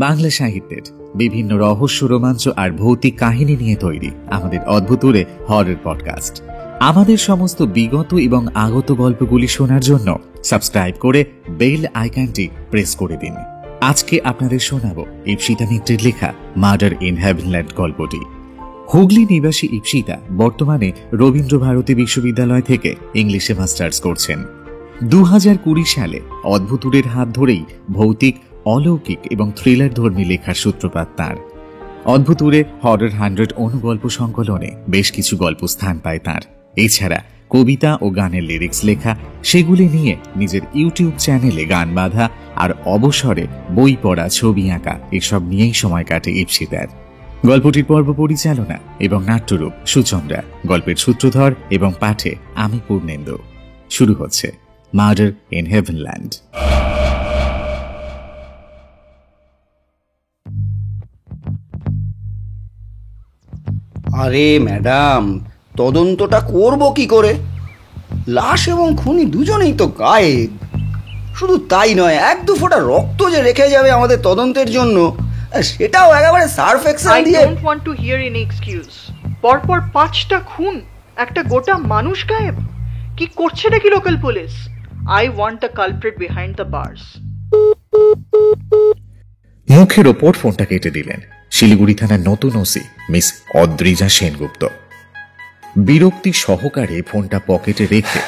বাংলা সাহিত্যের বিভিন্ন রহস্য, রোমাঞ্চ আর ভৌতিক কাহিনী নিয়ে তৈরি আমাদের অদ্ভুতুরে হরর পডকাস্ট। আমাদের সমস্ত বিগত এবং আগত গল্পগুলি শোনার জন্য সাবস্ক্রাইব করে বেল আইকনটি প্রেস করে দিন। আজকে আপনাদের শোনাবো ইপসিতা মিত্রের লেখা মার্ডার ইন হেভেনল্যান্ড গল্পটি। হুগলি নিবাসী ইপসিতা বর্তমানে রবীন্দ্র ভারতী বিশ্ববিদ্যালয় থেকে ইংলিশে মাস্টার্স করছেন। 2020 সালে অদ্ভুতুরের হাত ধরেই ভৌতিক, অলৌকিক এবং থ্রিলার ধর্মী লেখার সূত্রপাত তাঁর। অদ্ভুতুরে হরর 100 অনুগল্প সংকলনে বেশ কিছু গল্প স্থান পায় তাঁর। এছাড়া কবিতা ও গানের লিরিক্স লেখা, সেগুলি নিয়ে নিজের ইউটিউব চ্যানেলে গান বাঁধা আর অবসরে বই পড়া, ছবি আঁকা এসব নিয়েই সময় কাটে ইপসিতার। গল্পটির পর্ব পরিচালনা এবং নাট্যরূপ সুচন্দ্রা, গল্পের সূত্রধর এবং পাঠে আমি পূর্ণেন্দু। শুরু হচ্ছে মার্ডার ইন হেভেনল্যান্ড। আরে ম্যাডাম, তদন্তটা করব কি করে? লাশ এবং খুনি দুজনেই তো গায়েব। শুধু তাই নয়, 1-2 ফোঁটা রক্ত যে রেখে যাবে আমাদের তদন্তের জন্য, সেটাও একেবারে সার্ফ এক্সেল দিয়ে। I don't want to hear any excuse. পরপর 5টা খুন, একটা গোটা মানুষ গায়েব। কি করছে নাকি local police? I want the culprit behind the bars. মুখের ওপর ফোনটা কেটে দিলেন শিলিগুড়ি থানার নতুন ওসি মিস অদ্রিজা সেনগুপ্ত। বিরক্তি সহকারে ফোনটা পকেটে রেখে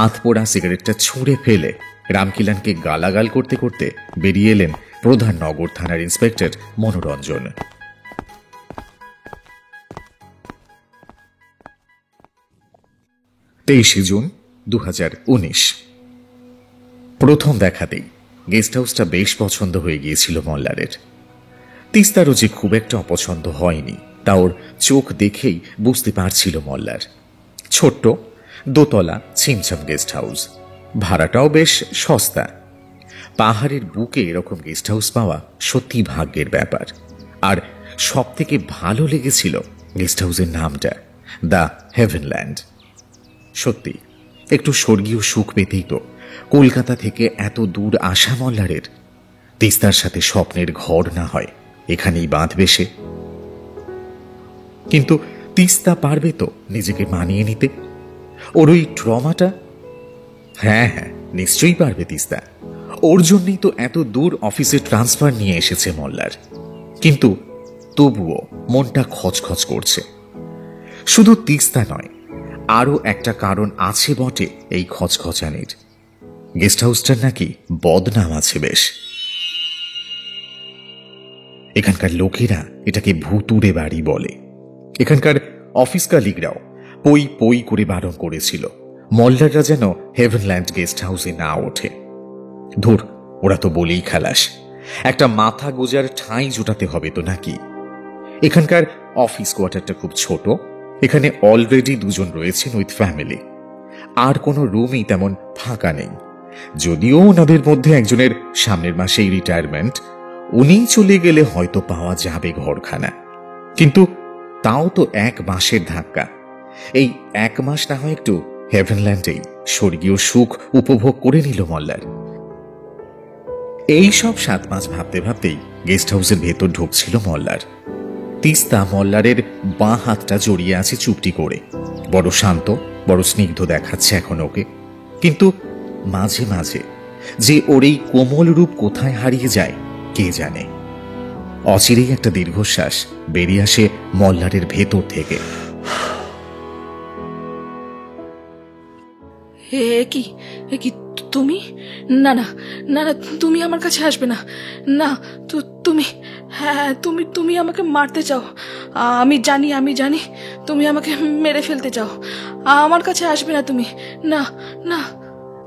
আধপোড়া সিগারেটটা ছুঁড়ে ফেলে রামকিলানকে গালাগাল করতে করতে বেরিয়ে এলেন প্রধান নগর থানার ইন্সপেক্টর মনোরঞ্জন। জুন 2019। প্রথম দেখাতেই গেস্ট হাউসটা বেশ পছন্দ হয়ে গিয়েছিল মল্লারের। তিস্তারও যে খুব একটা অপছন্দ হয়নি তা ওর চোখ দেখেই বুঝতে পারছিল মল্লার। ছোট্ট, দোতলা, ছিমছাম গেস্ট হাউস, ভাড়াটাও বেশ সস্তা। পাহাড়ের বুকে এরকম গেস্ট হাউস পাওয়া সত্যি ভাগ্যের ব্যাপার। আর সব থেকে ভালো লেগেছিল গেস্ট হাউসের নামটা, দ্য হেভেনল্যান্ড। সত্যি একটু স্বর্গীয় সুখ পেতেই তো কলকাতা থেকে এত দূর আসা মল্লারের। তিস্তার সাথে স্বপ্নের ঘর না হয় এখানেই বাঁধবে সে। কিন্তু তিস্তা পারবে তো নিজেকে মানিয়ে নিতে ওর ওই ট্রমাটা? হ্যাঁ, নিশ্চয়ই পারবে তিস্তা। ওর জন্যই তো এত দূর অফিসে ট্রান্সফার নিয়ে এসেছে মল্লার। কিন্তু তবুও মনটা খচখচ করছে। শুধু তিস্তা নয়, আরও একটা কারণ আছে বটে এই খচখচানির। গেস্ট হাউসটার নাকি বদনাম আছে বেশ। এখানকার লোকেরা এটাকে ভুতুড়ে বাড়ি বলে। এখানকার অফিস কালিগরাও পই পই করে বারণ করেছিল মল্লাররা যেন হেভেনল্যান্ড গেস্ট হাউসে না ওঠে। ধুর, ওরা তো বলেই খালাস, একটা মাথা গোজার ঠাঁই জোটাতে হবে তো নাকি। এখানকার অফিস কোয়ার্টারটা খুব ছোট। এখানে অলরেডি 2 জন রয়েছেন উইথ ফ্যামিলি। আর কোনো রুমই তেমন ফাঁকা নেই। যদিও ওনাদের মধ্যে একজনের সামনের মাসেই রিটায়ারমেন্ট, উনি চলে গেলে হয়তো পাওয়া যাবে ঘরখানা। কিন্তু তাও তো 1 মাসের ধাক্কা। এই 1 মাস না হয় একটু হেভেনল্যান্ডেই স্বর্গীয় সুখ উপভোগ করে নিল মল্লার। এই সব 7 মাস ভাবতে ভাবতেই গেস্ট হাউসের ভেতর ঢুকছিল মল্লার। তিস্তা মল্লারের বাঁ হাতটা জড়িয়ে আছে চুপটি করে। বড় শান্ত, বড় স্নিগ্ধ দেখাচ্ছে এখন ওকে। কিন্তু মাঝে মাঝে যে ওর এই কোমল রূপ কোথায় হারিয়ে যায় কে জানে। অচিরেই একটা দীর্ঘশ্বাস বেরিয়ে আসে মল্লারের ভেতর থেকে। কি তুমি? না না না না, তুমি আমার কাছে আসবে না। না, তুমি, হ্যাঁ তুমি আমাকে মারতে চাও। আমি জানি তুমি আমাকে মেরে ফেলতে চাও। আমার কাছে আসবে না তুমি। না না।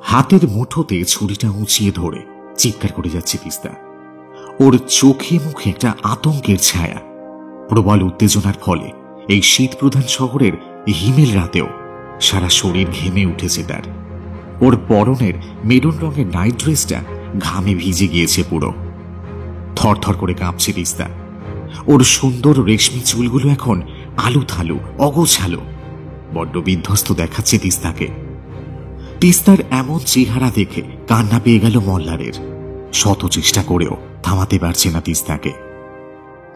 হাতের মুঠোতে ছুরিটা উঁচিয়ে ধরে চিৎকার করে যাচ্ছে তিস্তা। ওর চোখে মুখে একটা আতঙ্কের ছায়া। প্রবল উত্তেজনার ফলে এই শীত প্রধান শহরের হিমেল রাতেও সারা শরীর ঘেমে উঠেছে তার। ওর পরনের মেরুন রঙের নাইট ড্রেসটা ঘামে ভিজে গিয়েছে পুরো। থরথর করে কাঁপছে তিস্তা। ওর সুন্দর রেশমি চুলগুলো এখন আলু থালু, অগোছালো। বড্ড বিধ্বস্ত দেখাচ্ছে তিস্তাকে। তিস্তার এমন চেহারা দেখে কান্না পেয়ে গেল মল্লারের। শত চেষ্টা করেও থামাতে পারছে না তিস্তাকে।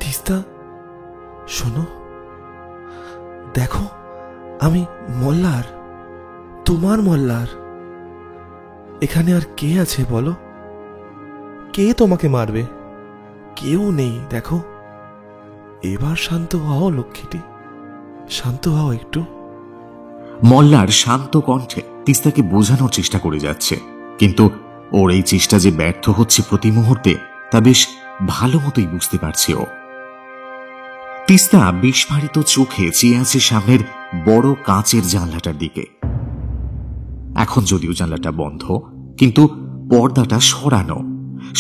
তিস্তা, শোনো, দেখো, আমি মল্লার, তোমার মল্লার। এখানে আর কে আছে বলো? কে তোমাকে মারবে? কেউ নেই। দেখো, এবার শান্ত হও লক্ষ্মীটি, শান্ত হও একটু। মল্লার শান্ত কণ্ঠে তিস্তাকে বোঝানোর চেষ্টা করে যাচ্ছে, কিন্তু ওর এই চেষ্টা যে ব্যর্থ হচ্ছে প্রতি মুহূর্তে তা বেশ ভালো মতোই বুঝতে পারছে ও। তিস্তা বিস্ফারিত চোখে চেয়ে আছে সামনের বড় কাচের জানলাটার দিকে। এখন যদিও জানলাটা বন্ধ, কিন্তু পর্দাটা সরানো।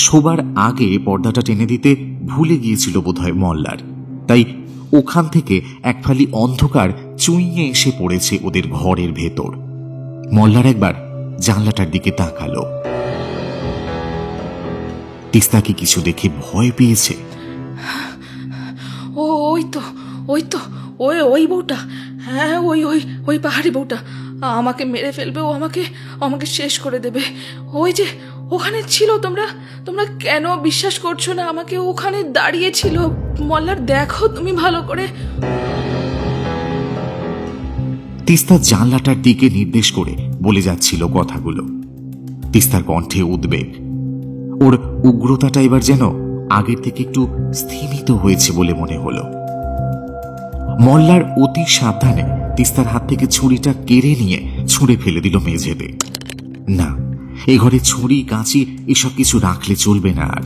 শোবার আগে পর্দাটা টেনে দিতে ভুলে গিয়েছিল বোধহয় মল্লার, তাই ওখান থেকে এক ফালি অন্ধকার চুইয়ে এসে পড়েছে ওদের ঘরের ভেতর। মল্লার একবার জানলাটার দিকে তাকালো। তিস্তা কি কিছু দেখে ভয় পেয়েছে? ওই তো ওই তো ওই ওই বউটা, হ্যাঁ ওই ওই ওই পাহাড়ি বউটা আমাকে মেরে ফেলবে, ও আমাকে আমাকে শেষ করে দেবে। ওই যে ওখানে ছিল, তোমরা তোমরা কেন বিশ্বাস করছো না আমাকে? ওখানে দাঁড়িয়ে ছিল মল্লার, দেখো তুমি ভালো করে। তিস্তা জানলাটার দিকে নির্দেশ করে বলে যাচ্ছিল কথাগুলো। তিস্তার কণ্ঠে উদ্বেগ, ওর উগ্রতাটা এবার যেন আগের থেকে একটু স্থিমিত হয়েছে বলে মনে হলো। মল্লার অতি সাবধানে তিস্তার হাত থেকে ছুরিটা কেড়ে নিয়ে ছুঁড়ে ফেলে দিল মেঝেতে। না, এ ঘরে ছুরি কাঁচি এসব কিছু রাখলে চলবে না আর।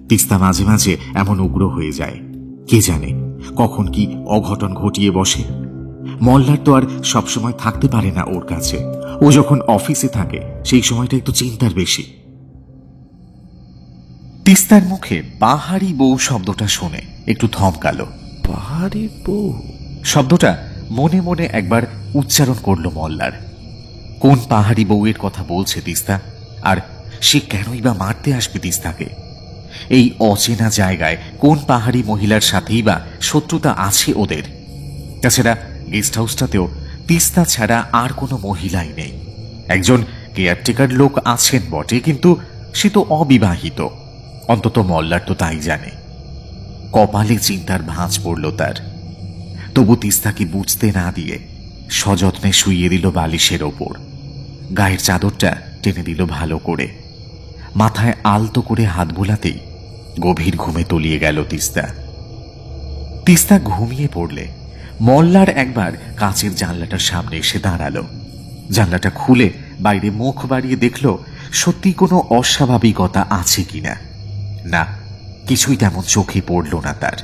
তিস্তা মাঝে মাঝে এমন উগ্র হয়ে যায়, কে জানে কখন কি অঘটন ঘটিয়ে বসে। মল্লার তো আর সবসময় থাকতে পারে না ওর কাছে। ও যখন অফিসে থাকে সেই সময়টা একটু চিন্তার বেশি। তিস্তার মুখে পাহাড়ি বউ শব্দটা শুনে একটু থমকালো। পাহাড়ি বউ শব্দটা মনে মনে একবার উচ্চারণ করল মল্লার। কোন পাহাড়ি বউয়ের কথা বলছে তিস্তা? আর সে কেনই বা মারতে আসবে তিস্তাকে? এই অচেনা জায়গায় কোন পাহাড়ি মহিলার সাথেই বা শত্রুতা আছে ওদের? তাছাড়া গেস্ট হাউসটাতেও তিস্তা ছাড়া আর কোনো মহিলাই নেই। একজন কেয়ারটেকার লোক আছেন বটে, কিন্তু সে তো অবিবাহিত। অন্তত মল্লার তো তাই জানে। কপালে চিন্তার ভাঁজ পড়ল তার। তবু তিস্তাকে বুঝতে না দিয়ে সযত্নে শুইয়ে দিল বালিশের ওপর। গায়ের চাদরটা টেনে দিল ভালো করে। মাথায় আলতো করে হাত বোলাতেই গভীর ঘুমে তলিয়ে গেল তিস্তা। তিস্তা ঘুমিয়ে পড়লে মল্লার একবার কাচের জানলাটার সামনে এসে দাঁড়ালো। জানলাটা খুলে বাইরে মুখ বাড়িয়ে দেখল সত্যি কোনো অস্বাভাবিকতা আছে কিনা। না, কিছুই তেমন চোখে পড়ল না তার।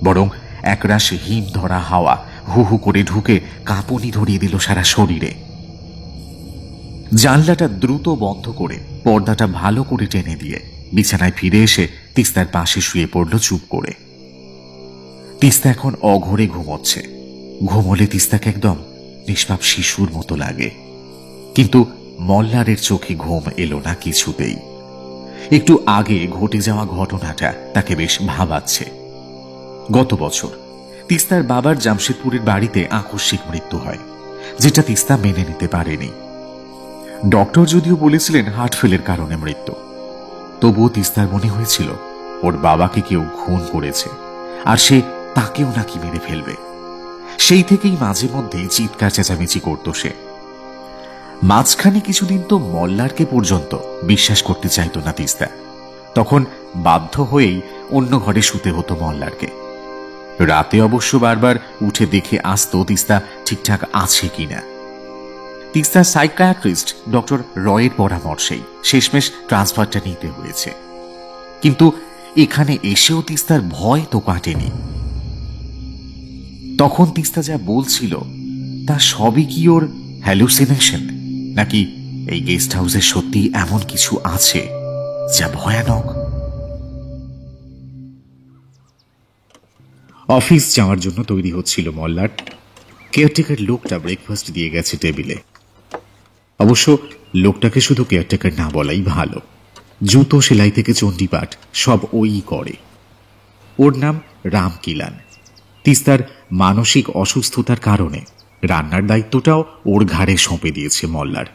বরং একরাশ হিম ধরা হাওয়া হু হু করে ঢুকে কাঁপুনি ধরিয়ে দিল সারা শরীরে। জানলাটা দ্রুত বন্ধ করে পর্দাটা ভালো করে টেনে দিয়ে বিছানায় ফিরে এসে তিস্তার পাশে শুয়ে পড়ল চুপ করে। তিস্তা এখন অঘরে ঘুমোচ্ছে। ঘুমোলে তিস্তাকে একদম নিষ্পাপ শিশুর মতো লাগে, কিন্তু মল্লারের চোখে ঘুম এলো না কিছুতেই। একটু আগে ঘটে যাওয়া ঘটনাটা তাকে বেশ ভাবাচ্ছে। গত বছর তিস্তার বাবার জামশেদপুরের বাড়িতে আকস্মিক মৃত্যু হয়, যেটা তিস্তা মেনে নিতে পারেনি। ডক্টর যদিও বলেছিলেন হার্ট ফেলের কারণে মৃত্যু, তবুও তিস্তার মনে হয়েছিল ওর বাবাকে কেউ খুন করেছে, আর সে তাকেও নাকি মেরে ফেলবে। সেই থেকেই মাঝে মধ্যেই চিৎকার চেঁচামেচি করত সে। মাঝখানে কিছুদিন তো মল্লারকে পর্যন্ত বিশ্বাস করতে চাইত না তিস্তা। তখন বাধ্য হয়েই অন্য ঘরে শুতে হতো মল্লারকে। রাতে অবশ্য বারবার উঠে দেখে আসতো তিস্তা ঠিকঠাক আছে কিনা। তিস্তার সাইকিয়াট্রিস্ট ডক্টর রয়ের পরামর্শেই শেষমেশ ট্রান্সফারটা নিতে হয়েছে। কিন্তু এখানে এসেও তিস্তার ভয় তো কাটেনি। তখন তিস্তা যা বলছিল তা সবই কি ওর হ্যালুসিনেশন, নাকি এই গেস্ট হাউসে সত্যি এমন কিছু আছে যা ভয়ানক? অফিস যাওয়ার জন্য তৈরি হচ্ছিল মল্লার। কেয়ারটেকার লোকটা ব্রেকফাস্ট দিয়ে গেছে টেবিলে। অবশ্য লোকটাকে শুধু কেয়ারটেকার না বলাই ভালো। জুতো সেলাই থেকে চণ্ডীপাঠ সব ওই করে। ওর নাম রামকিলান। তিস্তার মানসিক অসুস্থতার কারণে রান্নার দায়িত্বটাও ওর ঘাড়ে সঁপে দিয়েছে মল্লার।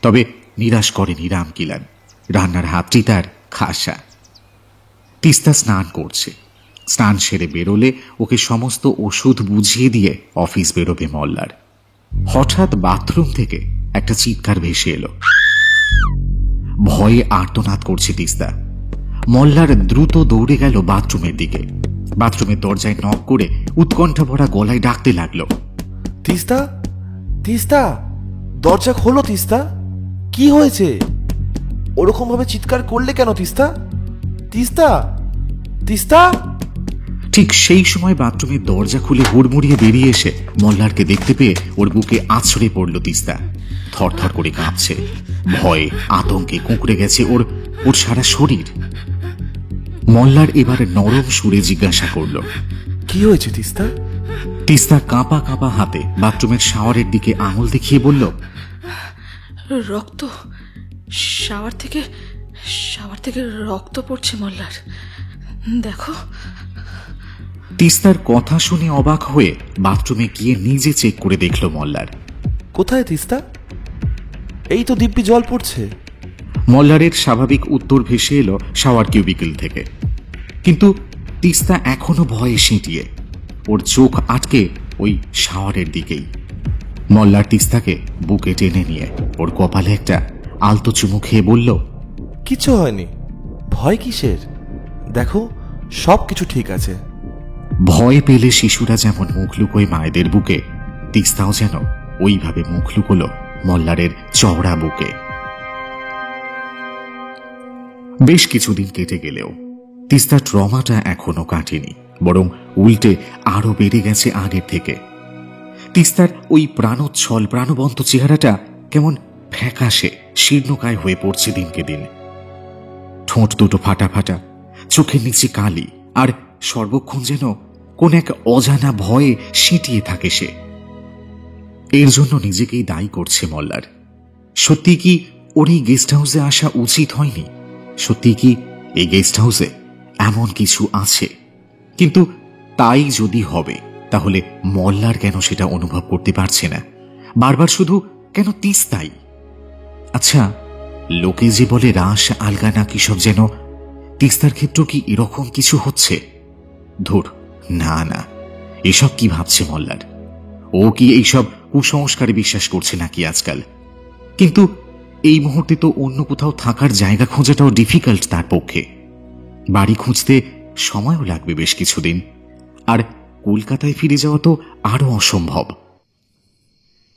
তবে নিরাশ করেনি রামকিলান। রান্নার হাতটি তার খাসা। তিস্তা স্নান করছে। স্নান সেরে বেরোলে ওকে সমস্ত ওষুধ বুঝিয়ে দিয়ে অফিস বেরোবে মল্লার। হঠাৎ বাথরুম থেকে একটা চিৎকার ভেসে এলো। ভয়ে আর্তনাদ করছে তিস্তা। মল্লার দ্রুত দৌড়ে গেল বাথরুমের দিকে। বাথরুমের দরজায় নক করে উৎকণ্ঠা ভরা গলায় ডাকতে লাগলো, তিস্তা, তিস্তা, দরজা খোলো তিস্তা। কি হয়েছে? ওরকম ভাবে চিৎকার করলে কেন তিস্তা? তিস্তা, তিস্তা। ঠিক সেই সময় বাথরুমের দরজা খুলে হুড়মুড়িয়ে বেরিয়ে এসে মল্লারকে দেখতে পেয়ে ওর বুকে আছড়ে পড়ল তিস্তা। থরথর করে কাঁপছে। ভয়ে আতঙ্কে কুঁকড়ে গেছে ওর সারা শরীর। মল্লার এবার নরম সুরে জিজ্ঞাসা করল, কি হয়েছে তিস্তা? তিস্তা কাঁপা কাঁপা হাতে বাথরুমের শাওয়ারের দিকে আঙুল দেখিয়ে বলল, রক্ত, শাওয়ার থেকে রক্ত পড়ছে মল্লার, দেখো। তিস্তার কথা শুনে অবাক হয়ে বাথরুমে গিয়ে নিজে চেক করে দেখল মল্লার। কোথায় তিস্তা? এই তো দিব্যি জল পড়ছে। মল্লারের স্বাভাবিক উত্তর ভেসে এলো শাওয়ার কিউবিকল থেকে। কিন্তু তিস্তা এখনো ভয়ে সিঁটিয়ে, ওর চোখ আটকে ওই শাওয়ারের দিকেই। মল্লার তিস্তাকে বুকে টেনে নিয়ে ওর কপালে একটা আলতো চুমু খেয়ে বলল, কিছু হয়নি, ভয় কিসের? দেখো সব কিছু ঠিক আছে। ভয় পেলে শিশুরা যেমন মুখ লুকোয় মায়েদের বুকে, তিস্তাও যেন ওইভাবে মুখ লুকোলো মল্লারের চওড়া বুকে। বেশ কিছুদিন কেটে গেলেও তিস্তার ট্রমাটা এখনো কাটেনি, বরং উল্টে আরো বেড়ে গেছে আগের থেকে। তিস্তার ওই প্রাণোচ্ছল প্রাণবন্ত চেহারাটা কেমন ফ্যাকাশে শীর্ণকায় হয়ে পড়ছে দিনকে দিন। ঠোঁট দুটো ফাটা ফাটা, চোখের নিচে কালি, আর সর্বক্ষণ যেন কোন এক অজানা ভয়ে সিঁটিয়ে থাকে সে। এর জন্য নিজেকেই দায়ী করছে মল্লার। সত্যি কি ওর এই গেস্ট হাউসে আসা উচিত হয়নি? সত্যি কি এই গেস্ট হাউসে এমন কিছু আছে? কিন্তু তাই যদি হবে, তাহলে মল্লার কেন সেটা অনুভব করতে পারছে না? বারবার শুধু কেন তিস্তাই? আচ্ছা, লোকে যে বলে রাস আলগা না কি সব, যেন তিস্তার ক্ষেত্রেও কি এরকম কিছু হচ্ছে? ধুর, না না, এসব কি ভাবছে মল্লার? ও কি এইসব কুসংস্কারে বিশ্বাস করছে নাকি আজকাল? কিন্তু এই মুহূর্তে তো অন্য কোথাও থাকার জায়গা খোঁজাটাও ডিফিকাল্ট তার পক্ষে। বাড়ি খুঁজতে সময়ও লাগবে বেশ কিছুদিন, আর কলকাতায় ফিরে যাওয়া তো আরো অসম্ভব।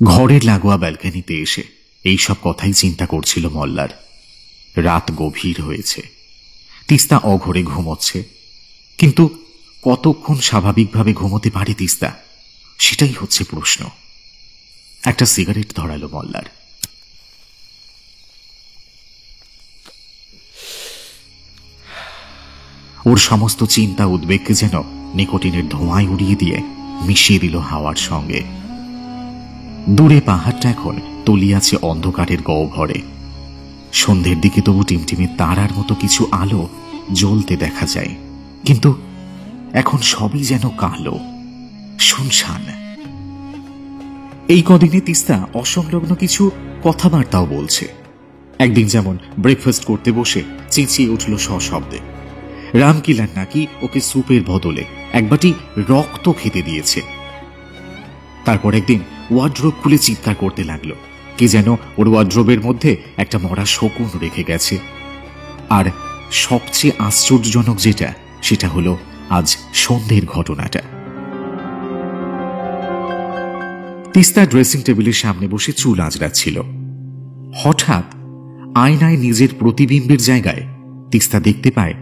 ঘরের লাগোয়া ব্যালকনিতে এসে এইসব কথাই চিন্তা করছিল মল্লার। রাত গভীর হয়েছে, তিস্তা অঘরে ঘুমোচ্ছে। কিন্তু কতক্ষণ স্বাভাবিকভাবে ঘুমোতে পারে তিস্তা, সেটাই হচ্ছে প্রশ্ন। একটা সিগারেট ধরালো মল্লার। ওর সমস্ত চিন্তা উদ্বেগকে যেন নিকোটিনের ধোঁয়ায় উড়িয়ে দিয়ে মিশিয়ে দিল হাওয়ার সঙ্গে। দূরে পাহাড়টা এখন তলিয়াছে অন্ধকারের গহ্বরে। সন্ধ্যের দিকে তবু টিমটিমে তারার মতো কিছু আলো জ্বলতে দেখা যায়, কিন্তু এখন সবই যেন কালো, শুনশান। এই কদিনে তিস্তা অসংলগ্ন কিছু কথাবার্তাও বলছে। একদিন যেমন ব্রেকফাস্ট করতে বসে চেঁচিয়ে উঠল সশব্দে। রামকিলার নাকি ওকে স্যুপের বদলে এক বাটি রক্ত খেতে দিয়েছে। তারপর একদিন ওয়ার্ড্রোব খুলে চিৎকার করতে লাগলো কে যেন ওর ওয়ার্ড্রোবের মধ্যে একটা মরা শকুন রেখে গেছে। আর সবচেয়ে আশ্চর্যজনক যেটা, সেটা হলো আজ সন্ধ্যের ঘটনাটা। তিস্তা ড্রেসিং টেবিলের সামনে বসে চুল আঁচড়াচ্ছিল। হঠাৎ আয়নায় নিজের প্রতিবিম্বের জায়গায় তিস্তা দেখতে পায়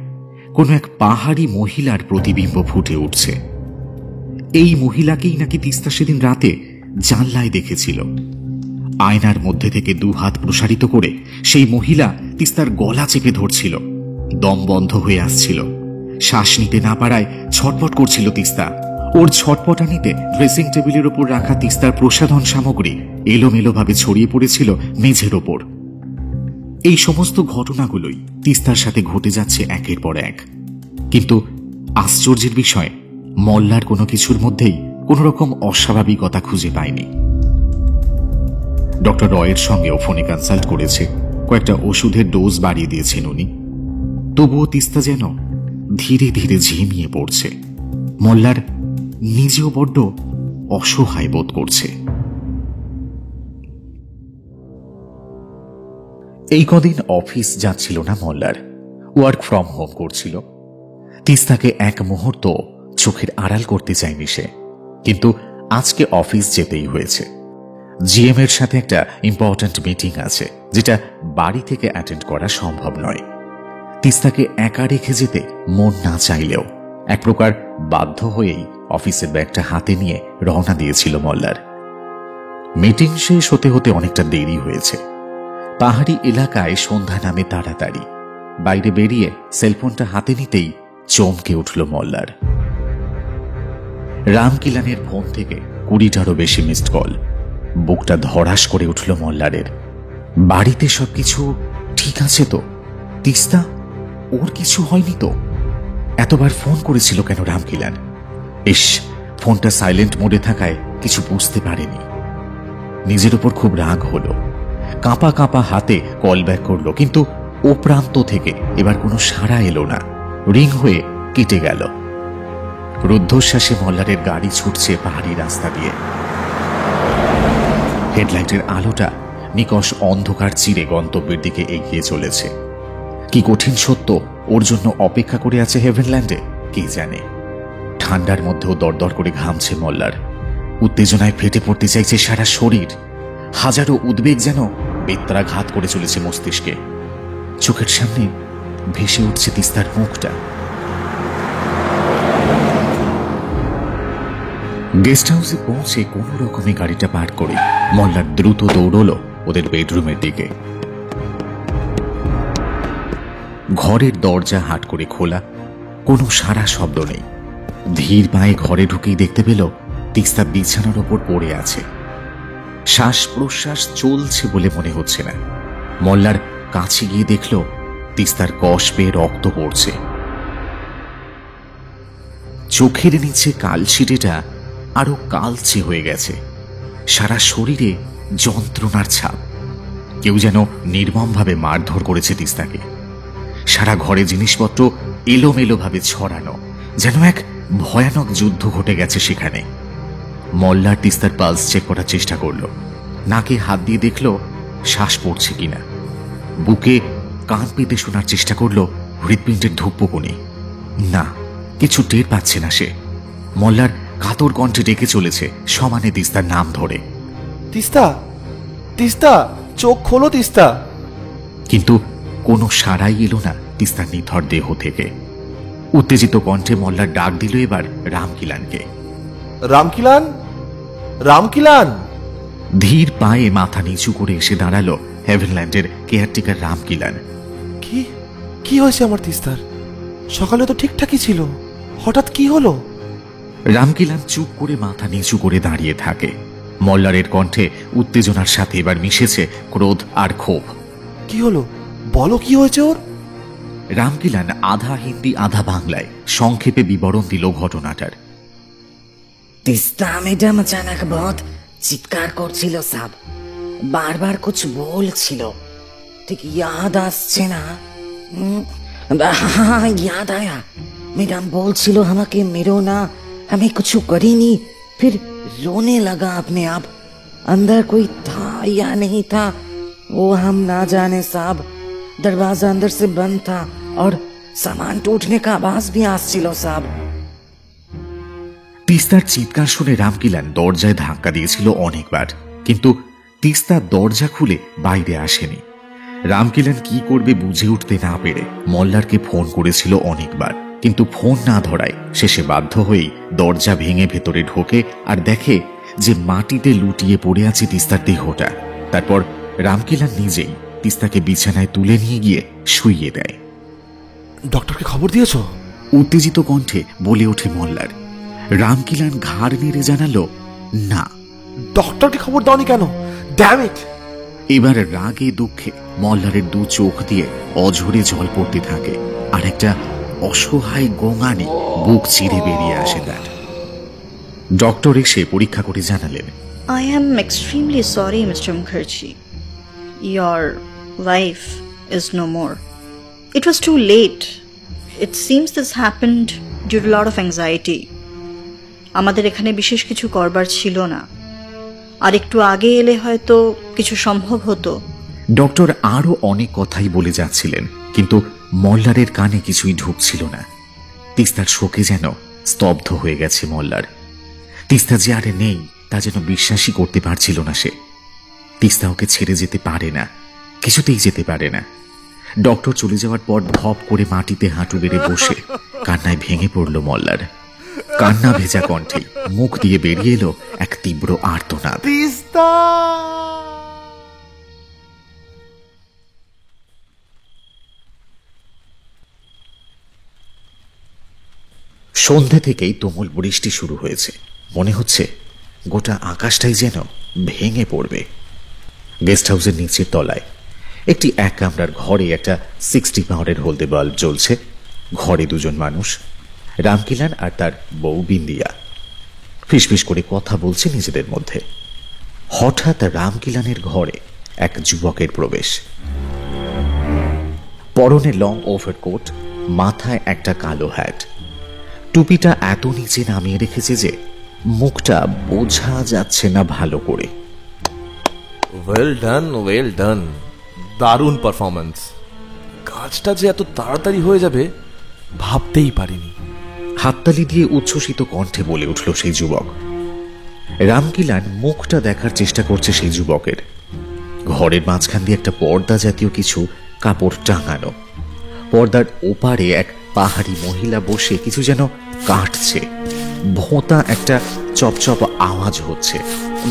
কোন এক পাহাড়ি মহিলার প্রতিবিম্ব ফুটে উঠছে। এই মহিলাকেই নাকি তিস্তা সেদিন রাতে জানলায় দেখেছিল। আয়নার মধ্যে থেকে দুহাত প্রসারিত করে সেই মহিলা তিস্তার গলা চেপে ধরছিল। দম বন্ধ হয়ে আসছিল, শ্বাস নিতে না পারায় ছটপট করছিল তিস্তা। ওর ছটপটানিতে ড্রেসিং টেবিলের ওপর রাখা তিস্তার প্রসাধন সামগ্রী এলোমেলোভাবে ছড়িয়ে পড়েছিল মেঝের ওপর। এই সমস্ত ঘটনাগুলোই তিস্তার সাথে ঘটে যাচ্ছে একের পর এক। কিন্তু আশ্চর্যের বিষয়, মল্লার কোনো কিছুর মধ্যেই কোন রকম অস্বাভাবিকতা খুঁজে পায়নি। ডক্টর রয়ের সঙ্গেও ফোনে কনসাল্ট করেছে, কয়েকটা ওষুধের ডোজ বাড়িয়ে দিয়েছেন উনি। তবুও তিস্তা যেন ধীরে ধীরে ঝিমিয়ে পড়ছে। মোল্লার নিজেও বড্ড অসহায় বোধ করছে। এই কদিন অফিস যাচ্ছিল না মোল্লার, ওয়ার্ক ফ্রম হোম করছিল। তিস্তাকে এক মুহূর্ত চোখের আড়াল করতে চায়নি সে, কিন্তু আজকে অফিস যেতেই হয়েছে। জিএম এর সাথে একটা ইম্পর্ট্যান্ট মিটিং আছে, যেটা বাড়ি থেকে অ্যাটেন্ড করা সম্ভব নয়। তিস্তাকে একা রেখে যেতে মন না চাইলেও এক প্রকার বাধ্য হয়েই অফিসের ব্যাগটা হাতে নিয়ে রওনা দিয়েছিল মোল্লার। মিটিং শেষ হতে হতে অনেকটা দেরি হয়েছে। পাহাড়ি এলাকায় সন্ধ্যা নামে তাড়াতাড়ি। বাইরে বেরিয়ে সেলফোনটা হাতে নিতেই চমকে উঠল মোল্লার। রামকিলানের ফোন থেকে 20টারও বেশি মিসড কল। বুকটা ধড়াস করে উঠল মোল্লারের। বাড়িতে সবকিছু ঠিক আছে তো? তিস্তা, ওর কিছু হয়নি তো? এতবার ফোন করেছিল কেন রামকিলান? ইস, ফোনটা সাইলেন্ট মোডে থাকায় কিছু বুঝতে পারেনি। নিজের উপর খুব রাগ হলো। কাঁপা কাঁপা হাতে কল ব্যাক করলো, কিন্তু ও প্রান্ত থেকে এবার কোনো সাড়া এলো না। রিং হয়ে কেটে গেল। রুদ্ধশ্বাসে মোল্লারের গাড়ি ছুটছে পাহাড়ি রাস্তা দিয়ে। হেডলাইটের আলোটা নিকষ অন্ধকার চিরে গন্তব্যের দিকে এগিয়ে চলেছে। কি কঠিন সত্য ওর জন্য অপেক্ষা করে আছে হেভেনল্যান্ডে কে জানে। ঠান্ডার মধ্যেও দরদর করে ঘামছে মোল্লার। উত্তেজনায় ফেটে পড়তে চাইছে সারা শরীর। হাজারো উদ্বেগ যেন বেত্রাঘাত করে চলেছে মস্তিষ্কে। চোখের সামনে ভেসে উঠছে তিস্তার মুখটা। গেস্ট হাউসে পৌঁছে কোন রকমে গাড়িটা পার করে মোল্লার দ্রুত দৌড়লো ওদের বেডরুমের দিকে। ঘরের দরজা হাট করে খোলা, কোনো সারা শব্দ নেই। ধীর পায়ে ঘরে ঢুকেই দেখতে পেল তিস্তা বিছানার ওপর পড়ে আছে। শ্বাস প্রশ্বাস চলছে বলে মনে হচ্ছে না। মোল্লার কাছে গিয়ে দেখল তিস্তার কষ পেয়ে রক্ত পড়ছে। চোখের নিচে কালশিটেটা আরো কালচে হয়ে গেছে। সারা শরীরে যন্ত্রণার ছাপ। কেউ যেন নির্মমভাবে মারধর করেছে তিস্তাকে। সারা ঘরে জিনিসপত্র এলোমেলোভাবে ছড়ানো, যেন এক ভয়ানক যুদ্ধ ঘটে গেছে সেখানে। মোল্লার তিস্তার পালস চেক করার চেষ্টা করলো। নাকে হাত দিয়ে দেখল শ্বাস পড়ছে কিনা। বুকে কান পেতে শোনার চেষ্টা করলো হৃৎপিণ্ডের ধূপকুনি। না, কিছু টের পাচ্ছে না সে। মোল্লার কাতর কণ্ঠে ডেকে চলেছে সমানে তিস্তার নাম ধরে, তিস্তা, তিস্তা, চোখ খোলো তিস্তা। কিন্তু কোনো সাড়াই এলো না তিস্তার নিথর দেহ থেকে। উত্তেজিত কণ্ঠে মোল্লার ডাক দিল এবার রামকিলানকে। রামকিলান, রামকিলান। ধীর পায়ে মাথা নিচু করে এসে দাঁড়ালো হেভেনল্যান্ডের কেয়ারটেকার রামকিলান। কি কি হয়েছে আমার তিস্তার? সকালে তো ঠিকঠাকই ছিল, হঠাৎ কি হলো? রামকিলান চুপ করে মাথা নিচু করে দাঁড়িয়ে থাকে। মোল্লারের কণ্ঠে উত্তেজনার সাথে এবার মিশেছে ক্রোধ আর ক্ষোভ। কি হলো, বলো কি হয়েছে ওর? রামকিলান আধা হিন্দি আধা বাংলায় সংক্ষেপে বিবরণ দিল ঘটনাটার। তিস্তা ম্যাডাম अचानक बहुत চিৎকার করছিল সাব, বারবার कुछ বলছিল, ঠিক याद আসছে না। हाँ याद आया, मैडम বলছিল আমাকে মেরো না, আমি कुछ करीনি। फिर रोने लगा अपने आप। अंदर कोई था या नहीं था वो हम ना जाने साहब। दरवाजा अंदर से बंद था और सामान टूटने का आवाज भी আসছিল साहब। তিস্তার চিৎকার শুনে রামকিলান দরজায় ধাক্কা দিয়েছিল অনেকবার, কিন্তু তিস্তা দরজা খুলে বাইরে আসেনি। রামকিলান কি করবে বুঝে উঠতে না পেরে মোল্লারকে ফোন করেছিল অনেকবার, কিন্তু ফোন না ধরায় শেষে বাধ্য হয়েই দরজা ভেঙে ভেতরে ঢোকে আর দেখে যে মাটিতে লুটিয়ে পড়ে আছে তিস্তার দেহটা। তারপর রামকিলান নিজেই তিস্তাকে বিছানায় তুলে নিয়ে গিয়ে শুইয়ে দেয়। ডক্টরকে খবর দিয়েছো? উত্তেজিত কণ্ঠে বলে ওঠে মোল্লার। রামকিলান ঘাড় নেড়ে জানালো, না। ডক্টরকে খবর দাওনি কেন? Damn it! এবার রাগে দুঃখে মোল্লারের দু চোখ দিয়ে অঝরে জল পড়তে থাকে, আর একটা অসহায় গোঙানি বুক চিরে বেরিয়ে আসে তার। ডক্টর এসে পরীক্ষা করে জানালেন, I am extremely sorry, Mr. Mukherjee. Your wife is no more. It was too late. It seems this happened due to a lot of anxiety. আমাদের এখানে বিশেষ কিছু করবার ছিল না, আর একটু আগে এলে হয়তো কিছু সম্ভব হতো। ডক্টর আরো অনেক কথাই বলে যাচ্ছিলেন, কিন্তু মল্লারের কানে কিছুই ঢুকছিল না। তিস্তার শোকে যেন স্তব্ধ হয়ে গেছে মল্লার। তিস্তা যে আর নেই তা যেন বিশ্বাসই করতে পারছিল না সে। তিস্তা ওকে ছেড়ে যেতে পারে না, কিছুতেই যেতে পারে না। ডক্টর চলে যাওয়ার পর ধপ করে মাটিতে হাঁটু বেড়ে বসে কান্নায় ভেঙে পড়ল মল্লার। কান্না ভেজা কণ্ঠে মুখ দিয়ে বেরিয়ে এলো এক তীব্র আর্তনাদ। সন্ধ্যে থেকেই তুমুল বৃষ্টি শুরু হয়েছে। মনে হচ্ছে গোটা আকাশটাই যেন ভেঙে পড়বে। গেস্ট হাউসের নিচের তলায় একটি এক কামরার ঘরে একটা 60 পাউন্ডের হলদে বাল্ব জ্বলছে। ঘরে দুজন মানুষ, রামকিলান আর তার বউ বিন্দিয়া, ফিসফিস করে কথা বলছে নিজেদের মধ্যে। হঠাৎ রামকিলানের ঘরে এক যুবকের প্রবেশ। পরনে লং ওভারকোট, মাথায় একটা কালো হ্যাট, টুপিটা এত নিচে নামিয়ে রেখেছে যে মুখটা বোঝা যাচ্ছে না ভালো করে। ওয়েল ডান, দারুণ পারফরম্যান্স। কাজটা যে এত তাড়াতাড়ি হয়ে যাবে ভাবতেই পারিনি। হাততালি দিয়ে উচ্ছ্বসিত কণ্ঠে বলে উঠল সেই যুবক। রামকিলান মুখটা দেখার চেষ্টা করছে সেই যুবকের। ঘরের মাঝখান দিয়ে একটা পর্দা জাতীয় কিছু কাপড় টাঙানো। পর্দার ওপারে এক পাহাড়ি মহিলা বসে কিছু যেন কাটছে। ভোঁতা একটা চপচপ আওয়াজ হচ্ছে,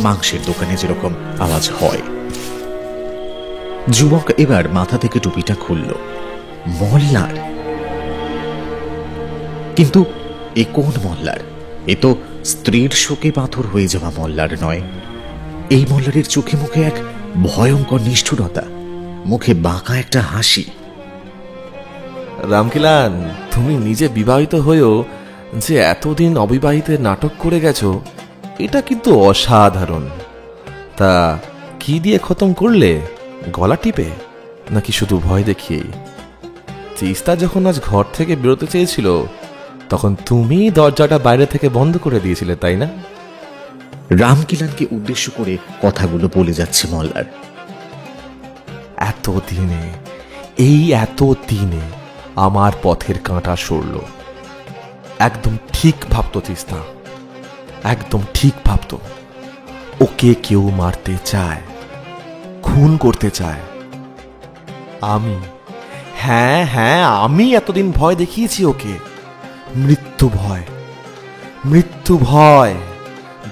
মাংসের দোকানে যেরকম আওয়াজ হয়। যুবক এবার মাথা থেকে টুপিটা খুলল। মল্লার! কিন্তু এ কোন মল্লার? এ তো স্ত্রীর শোকে পাথর হয়ে যাওয়া মল্লার নয়। এই মল্লারের চোখে মুখে এক ভয়ঙ্কর নিষ্ঠুরতা, মুখে বাঁকা একটা হাসি। রামকিলান, তুমি নিজে বিবাহিত হয়েও যে এতদিন অবিবাহিতের নাটক করে গেছো, এটা কিন্তু অসাধারণ। তা কি দিয়ে খতম করলে? গলা টিপে নাকি শুধু ভয় দেখিয়েই? তিস্তা যখন আজ ঘর থেকে বেরোতে চেয়েছিল তখন তুমি দরজাটা বাইরে থেকে বন্ধ করে দিয়েছিলে, তাই না? রামকিলানকে উদ্দেশ্য করে কথাগুলো বলে যাচ্ছে মল্লার। এত দিনে আমার পথের কাঁটা সরল। একদম ঠিক ভাবতো তিস্তা, একদম ঠিক ভাবতো। ওকে কেউ মারতে চায়, খুন করতে চায়। আমি এতদিন ভয় দেখিয়েছি ওকে, মৃত্যু ভয়,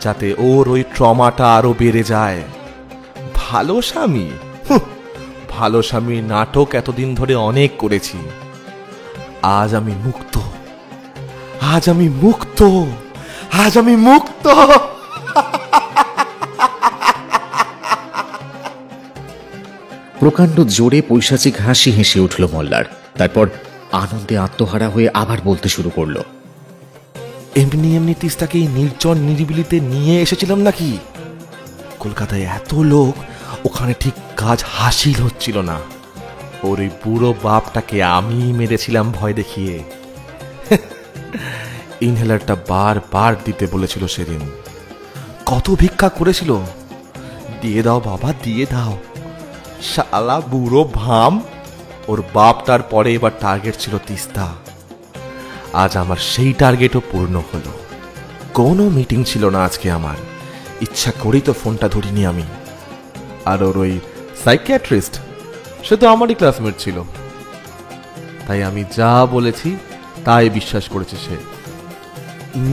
যাতে ওর ওই ট্রমাটা আরো বেড়ে যায়। ভালো স্বামীর নাটক এতদিন ধরে অনেক করেছি। আজ আমি মুক্ত। প্রকাণ্ড জোরে পৈশাচিক হাসি হেসে উঠল মল্লার। তারপর আনন্দে আত্মহারা হয়ে আবার বলতে শুরু করলো। এমনি তিস্তাকে নির্জন নিরিবিলিতে নিয়ে এসেছিলাম নাকি? কলকাতায় এত লোক, ওখানে ঠিক কাজ হাসিল হচ্ছিল না। ওর ওই বুড়ো বাপটাকে আমি মেরেছিলাম ভয় দেখিয়ে। ইনহেলারটা বার দিতে বলেছিল সেদিন। কত ভিক্ষা করেছিল, দিয়ে দাও বাবা, দিয়ে দাও। শালা বুড়ো ভাম। ওর বাপটার পরে এবার টার্গেট ছিল তিস্তা। আজ আমার সেই টার্গেটও পূর্ণ হলো। কোনো মিটিং ছিল না আজকে আমার, ইচ্ছা করেই তো ফোনটা ধরিনি আমি। আর ওর ওই সাইকিয়াট্রিস্ট, সে তো আমারই ক্লাসমেট ছিল, তাই আমি যা বলেছি তাই বিশ্বাস করেছে সে।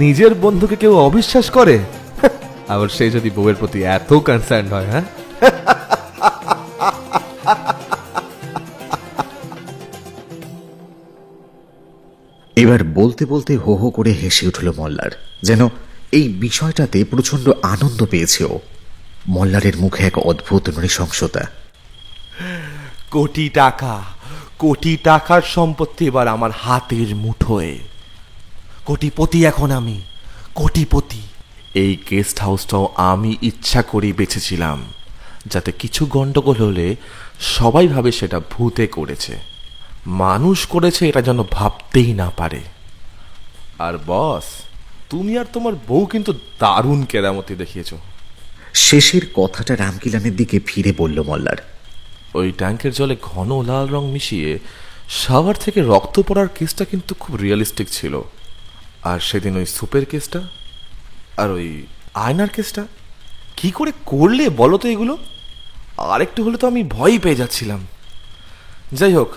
নিজের বন্ধুকে কেউ অবিশ্বাস করে, আবার সে যদি বউয়ের প্রতি এত কনসার্ন হয়। হ্যাঁ, এবার বলতে বলতে হো হো করে হেসে উঠল মল্লার, যেন এই বিষয়টাতে প্রচন্ড আনন্দ পেয়েছে ও। মল্লারের মুখে এক অদ্ভুত নৃশংসতা। কোটি টাকার সম্পত্তি এবার আমার হাতের মুঠোয়। কোটিপতি এখন আমি, কোটিপতি। এই গেস্ট হাউসটাও আমি ইচ্ছা করেই বেঁচেছিলাম, যাতে কিছু গন্ডগোল হলে সবাই ভাবে সেটা ভূতে করেছে, মানুষ করেছে এটা যেন ভাবতেই না পারে। আর বস, তুমি আর তোমার বউ কিন্তু দারুণ কেরামতি দেখিয়েছ। শেষের কথাটা রামকিলানের দিকে ফিরে বলল মল্লার। ওই ট্যাঙ্কের জলে ঘন লাল রং মিশিয়ে শাওয়ার থেকে রক্ত পড়ার কেসটা কিন্তু খুব রিয়েলিস্টিক ছিল। আর সেদিন ওই সুপের কেসটা আর ওই আয়নার কেসটা কি করে করলে বলো তো এগুলো? আর একটু হলে তো আমি ভয়ই পেয়ে যাচ্ছিলাম। যাই হোক,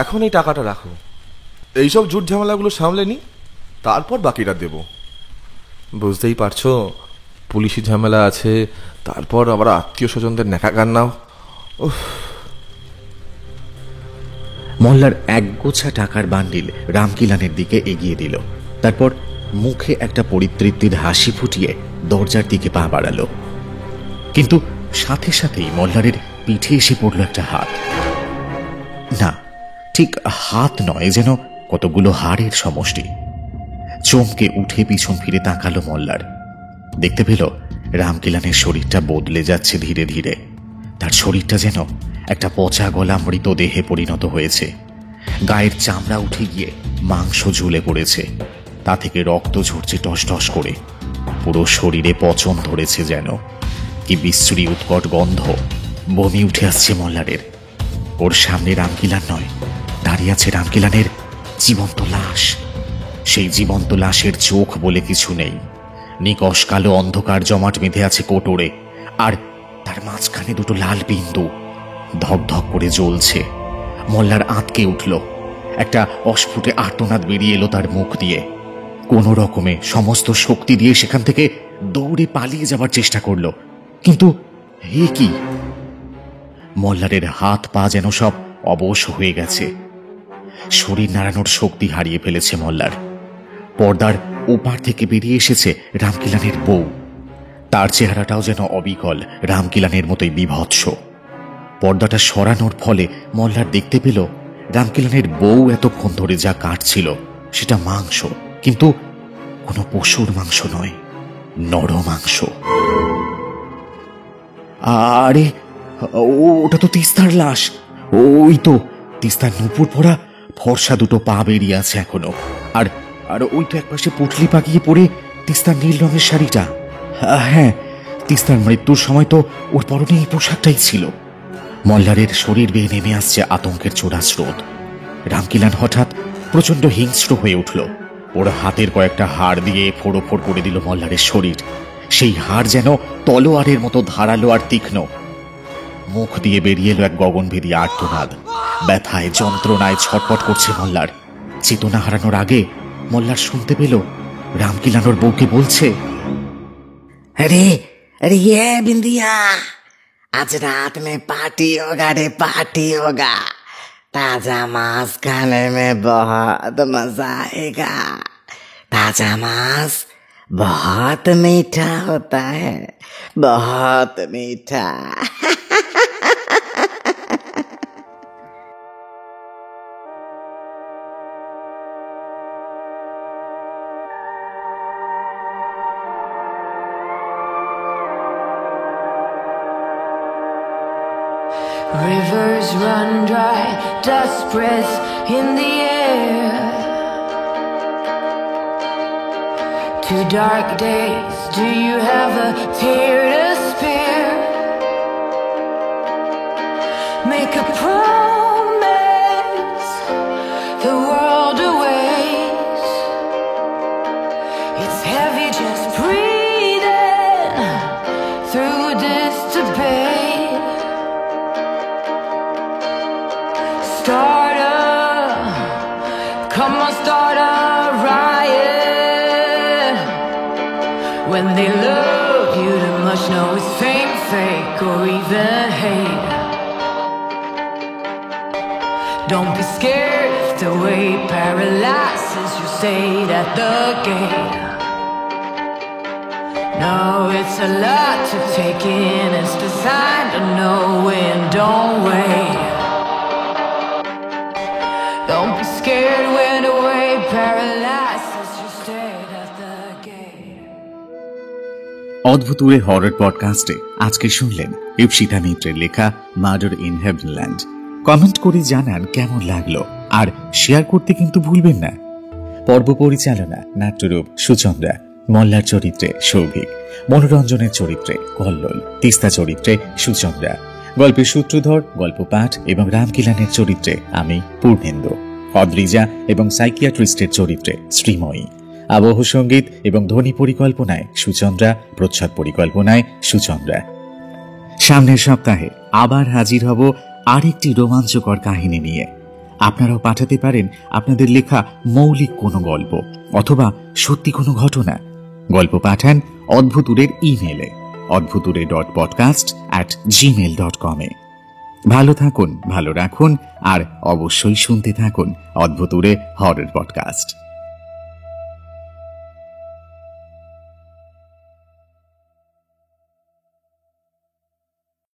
এখন এই টাকাটা রাখো, এইসব ঝুট ঝামেলাগুলো সামলে নি, তারপর বাকিটা দেব। বুঝতেই পারছো, পুলিশি ঝামেলা আছে, তারপর আবার আত্মীয় স্বজনদের নেকা কান্নাও। মল্লার একগোছা টাকার বান্ডিল রামকিলানের দিকে এগিয়ে দিল। তারপর মুখে একটা পরিতৃপ্তির হাসি ফুটিয়ে দরজার দিকে পা বাড়ালো। কিন্তু সাথে সাথেই মল্লারের পিঠে এসে পড়ল একটা হাত। না, ঠিক হাত নয়, যেন কতগুলো হাড়ের সমষ্টি। চমকে উঠে পিছন ফিরে তাকালো মল্লার। দেখতে পেল রামকিলানের শরীরটা বদলে যাচ্ছে ধীরে ধীরে। তার শরীরটা যেন একটা পচা গলা মৃতদেহে পরিণত হয়েছে। গায়ের চামড়া উঠে গিয়ে মাংস ঝুলে পড়েছে, তা থেকে রক্ত ঝরছে টস টস করে। পুরো শরীরে পচন ধরেছে যেন। কি বিশ্রী উৎকট গন্ধ, বমি উঠে আসছে মল্লারের। ওর সামনে রামকিলান নয়, দাঁড়িয়ে আছে রামকিলানের জীবন্ত লাশ। সেই জীবন্ত লাশের চোখ বলে কিছু নেই। নিকশ কালো অন্ধকার জমাট বেঁধে আছে কোটরে, আর তার মাঝখানে দুটো লাল বিন্দু ধক ধক করে জ্বলছে। মল্লার আঁতকে উঠল। একটা অস্ফুটে আর্তনাদ বেরিয়ে এলো তার মুখ দিয়ে। কোনো রকমে সমস্ত শক্তি দিয়ে সেখান থেকে দৌড়ে পালিয়ে যাবার চেষ্টা করল, কিন্তু হে কি! মল্লারের হাত পা যেন সব অবশ হয়ে গেছে। শরীর নাড়ানোর শক্তি হারিয়ে ফেলেছে মল্লার। পর্দার ওপার থেকে বেরিয়ে এসেছে রামকিলানের বউ। তার চেহারাটাও যেন অবিকল রামকিলানের মতোই বিভৎস। পর্দাটা সরানোর ফলে মল্লার দেখতে পেল রামকিলানের বউ এতক্ষণ ধরে যা কাটছিল সেটা মাংস, কিন্তু কোনো পশুর মাংস নয়, নর মাংস। আরে, ওটা তো তিস্তার লাশ। ওই তো তিস্তার নুপুর পরা ফর্সা দুটো পা বেরিয়ে আছে এখনো। আর আর ওই তো একপাশে পুটলি পাকিয়ে পড়ে তিস্তার নীল রঙের শাড়িটা। হ্যাঁ, তিস্তার মৃত্যুর সময় তো ওর পরনে এই পোশাকটাই ছিল। মল্লারের শরীর বেয়ে নেমে আসছে আতঙ্কের চোরা স্রোত। রামকিলান হঠাৎ প্রচন্ড হিংস্র হয়ে উঠল। ওর হাতের কয়েকটা হাড় দিয়ে ফোড়ো ফোড় করে দিল মল্লারের শরীর। সেই হাড় যেন তলোয়ারের মতো ধারালো আর তীক্ষ্ণ। মুখ দিয়ে বেরিয়ে এলো এক গগনভেদী আর্তনাদ। ব্যথায় যন্ত্রণায় ছটপট করছে মল্লার। চেতনা হারানোর আগে মল্লার শুনতে পেল রামকিলানোর বউকে বলছে, अरे अरे ये बिंदिया, आज रात में पार्टी होगा रे, पार्टी होगा। ताजा मांस खाने में बहुत मजा आएगा। ताजा मांस बहुत मीठा होता है, बहुत मीठा। Rivers run dry, dust breaths in the air. 2 dark days, do you have a tear to spare? Make a promise, the world awaits. It's heavy just breathing through this debate. Come on, start a riot. When they love you too much, know it's fake, fake, or even hate. Don't be scared if the weight paralyzes you, stayed at the gate. No, it's a lot to take in, it's designed to know when, don't wait. Don't be scared when the weight paralyzes you, stayed at the gate. অদ্ভুত উড়ে horror পডকাস্টে আজকে শুনলেন ইপসিতা মিত্রের লেখা murder in হেভেনল্যান্ড। Comment করে জানান কেমন লাগলো, আর শেয়ার করতে কিন্তু ভুলবেন না। পর্ব পরিচালনা নাট্যরূপ সুচন্দ্রা, মল্লার চরিত্রে সৌভিক, মনোরঞ্জনের চরিত্রে কল্লোল, তিস্তা চরিত্রে সুচন্দ্রা, গল্পের সূত্রধর, গল্প পাঠ এবং রামকিলানের চরিত্রে আমি পূর্ণেন্দু, অদ্রিজা এবং সাইকিয়াট্রিস্টের চরিত্রে শ্রীময়ী, আবহ সঙ্গীত এবং ধ্বনি পরিকল্পনায় সুচন্দ্রা, প্রচ্ছদ পরিকল্পনায় সুচন্দ্রা। সামনের সপ্তাহে আবার হাজির হব আরেকটি রোমাঞ্চকর কাহিনী নিয়ে। আপনারাও পাঠাতে পারেন আপনাদের লেখা মৌলিক কোনো গল্প অথবা সত্যি কোনো ঘটনা। গল্প পাঠান অদ্ভুতুরের ইমেলে odbhuture.podcast@gmail.com। ভালো থাকুন, ভালো রাখুন, আর অবশ্যই শুনতে থাকুন অদ্ভুতুরে হরর পডকাস্ট।